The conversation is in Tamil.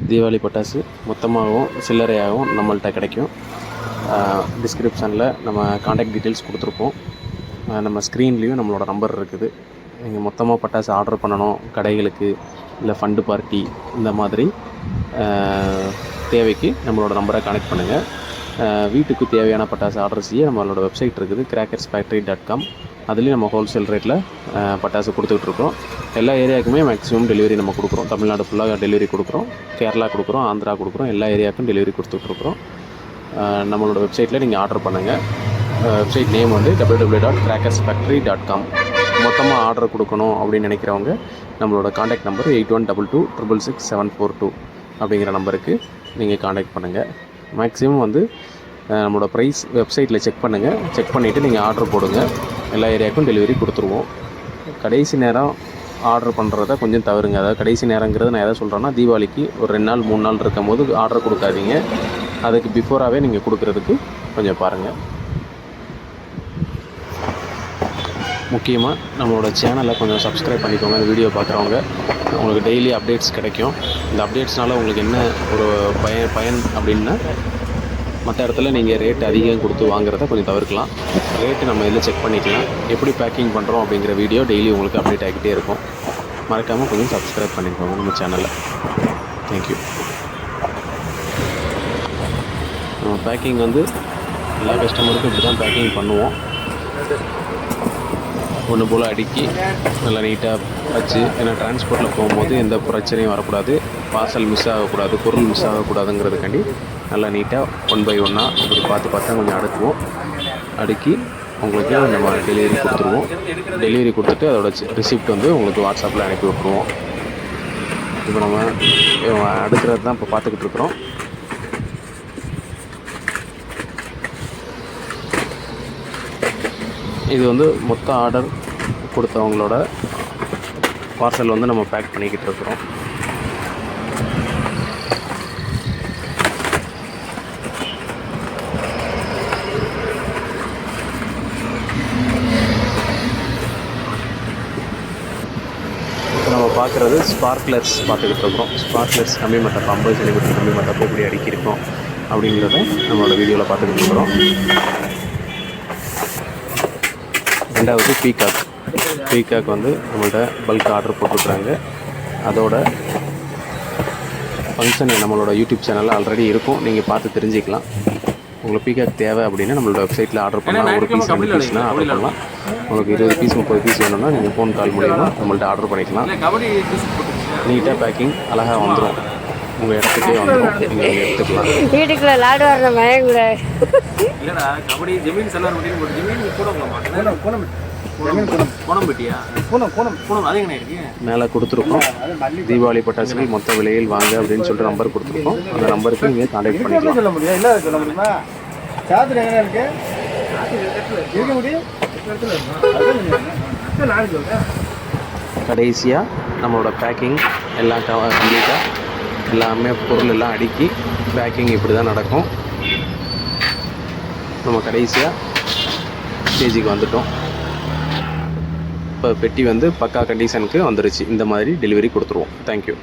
தீபாவளி பட்டாசு மொத்தமாகவும் சில்லறையாகவும் நம்மள்கிட்ட கிடைக்கும். டிஸ்கிரிப்ஷனில் நம்ம காண்டாக்ட் டீட்டெயில்ஸ் கொடுத்துருப்போம். நம்ம ஸ்க்ரீன்லேயும் நம்மளோட நம்பர் இருக்குது. நீங்கள் மொத்தமாக பட்டாசு ஆர்டர் பண்ணணும், கடைகளுக்கு இல்லை ஃபண்டு பார்ட்டி இந்த மாதிரி தேவைக்கு நம்மளோட நம்பரை கனெக்ட் பண்ணுங்கள். வீட்டுக்கு தேவையான பட்டாசு ஆர்டர் செய்ய நம்மளோட வெப்சைட் இருக்குது, crackersfactory.com. அதுலேயும் நம்ம ஹோல்சேல் ரேட்டில் பட்டாசு கொடுத்துட்ருக்கோம். எல்லா ஏரியாவுக்குமே மேக்ஸிமம் டெலிவரி நம்ம கொடுக்குறோம். தமிழ்நாடு ஃபுல்லாக டெலிவரி கொடுக்குறோம், கேரளா கொடுக்குறோம், ஆந்திரா கொடுக்குறோம். எல்லா ஏரியாவுக்கும் டெலிவரி கொடுத்துட்ருக்குறோம். நம்மளோட வெப்சைட்டில் நீங்கள் ஆர்டர் பண்ணுங்கள். வெப்சைட் நேம் வந்து www.crackersfactory.com. மொத்தமாக ஆர்டர் கொடுக்கணும் அப்படின்னு நினைக்கிறவங்க நம்மளோட காண்டாக்ட் நம்பர் 8122666742 அப்படிங்கிற நம்பருக்கு நீங்கள் காண்டாக்ட் பண்ணுங்கள். மேக்ஸிமம் வந்து நம்மளோட ப்ரைஸ் வெப்சைட்டில் செக் பண்ணுங்கள். செக் பண்ணிவிட்டு நீங்கள் ஆர்டர் போடுங்க. எல்லா ஏரியாவுக்கும் டெலிவரி கொடுத்துருவோம். கடைசி நேரம் ஆர்டர் பண்ணுறத கொஞ்சம் தவறுங்க. அதாவது கடைசி நேரங்கிறது நான் எதை சொல்கிறேன்னா, தீபாவளிக்கு ஒரு 2 நாள் 3 நாள் இருக்கும் போது ஆர்டர் கொடுக்காதீங்க. அதுக்கு பிஃபோராகவே நீங்கள் கொடுக்குறதுக்கு கொஞ்சம் பாருங்கள். முக்கியமாக நம்மளோட சேனலை கொஞ்சம் சப்ஸ்கிரைப் பண்ணிக்கோங்க. இந்த வீடியோ பார்க்குறவங்க உங்களுக்கு டெய்லி அப்டேட்ஸ் கிடைக்கும். இந்த அப்டேட்ஸ்னால் உங்களுக்கு என்ன ஒரு பயன் அப்படின்னா, மற்ற இடத்துல நீங்கள் ரேட் அதிகம் கொடுத்து வாங்குறத கொஞ்சம் தவிர்க்கலாம். ரேட்டு நம்ம இதில் செக் பண்ணிக்கலாம். எப்படி பேக்கிங் பண்ணுறோம் அப்படிங்கிற வீடியோ டெய்லி உங்களுக்கு அப்டேட் ஆகிக்கிட்டே இருக்கும். மறக்காமல் கொஞ்சம் சப்ஸ்கிரைப் பண்ணிக்கோங்க நம்ம சேனலை. தேங்க்யூ. நம்ம பேக்கிங் வந்து எல்லா கஸ்டமருக்கும் இப்படி தான் பேக்கிங் பண்ணுவோம். ஒன்று போல் அடுக்கி நல்லா நீட்டாக வச்சு, ஏன்னா டிரான்ஸ்போர்ட்டில் போகும்போது எந்த பிரச்சனையும் வரக்கூடாது, பார்சல் மிஸ் ஆகக்கூடாது, பொருள் மிஸ் ஆகக்கூடாதுங்கிறதுக்காண்டி நல்லா நீட்டாக 1 by 1 அப்படி பார்த்து கொஞ்சம் அடுக்குவோம். அடுக்கி உங்களுக்கு நம்ம டெலிவரி கொடுத்துருவோம். டெலிவரி கொடுத்துட்டு அதோட ரிசிப்ட் வந்து உங்களுக்கு வாட்ஸ்அப்பில் அனுப்பி விட்ருவோம். இப்போ நம்ம அடுக்கிறது தான் இப்போ பார்த்துக்கிட்டு இருக்கிறோம். இது வந்து மொத்த ஆர்டர் கொடுத்தவங்களோட பார்சல் வந்து நம்ம பேக் பண்ணிக்கிட்டு இருக்கிறோம். நம்ம பார்க்குறது ஸ்பார்க்லர்ஸ் பார்த்துக்கிட்டு இருக்கிறோம். ஸ்பார்க்லர்ஸ் கம்மி மட்டப் 50 சென்டிமீட்டர் கம்மி மட்டப் எப்படி அடுக்கியிருக்கோம் அப்படிங்கிறத நம்மளோட வீடியோவில் பார்த்துக்கிட்டு இருக்கிறோம். ரெண்டாவது பீகாக் வந்து நம்மள்ட்ட பல்க் ஆர்டர் போட்டுருக்குறாங்க. அதோட ஃபங்க்ஷன் நம்மளோட யூடியூப் சேனலில் ஆல்ரெடி இருக்கும், நீங்கள் பார்த்து தெரிஞ்சுக்கலாம். உங்களுக்கு பீகாக் தேவை அப்படின்னா நம்மளோட வெப்சைட்டில் ஆர்டர் பண்ணலாம். 1 பீஸ் 2 பீஸ்னால் ஆர்டர் பண்ணலாம். உங்களுக்கு 20 பீஸ் 30 பீஸ் வேணும்னா நீங்கள் ஃபோன் கால் மூலிமா நம்மள்ட்ட ஆர்டர் பண்ணிக்கலாம். நீட்டாக பேக்கிங் அழகாக வந்துடும், உங்கள் இடத்துக்கே வந்துடும், நீங்கள் எடுத்துக்கலாம். வீட்டுக்குள்ள லாடு வர பயங்கூடாது. மேலே கொடுத்துருக்கோம், தீபாவளி பட்டாசுகள் மொத்த விலையில் வாங்க அப்படின்னு சொல்லிட்டு நம்பர் கொடுத்துருக்கோம். அந்த நம்பருக்கு நீங்கள் கான்டாக்ட் பண்ணிக்கலாம். கடைசியாக நம்மளோட பேக்கிங் எல்லாம் கம்ப்ளீட்டாக எல்லாமே பொருள் எல்லாம் அடுக்கி பேக்கிங் இப்படி தான் நடக்கும். நம்ம கடைசியாக ஸ்டேஜுக்கு வந்துட்டோம். இப்போ பெட்டி வந்து பக்கா கண்டிஷனுக்கு வந்துருச்சு. இந்த மாதிரி டெலிவரி கொடுத்துருவோம். தேங்க்யூ.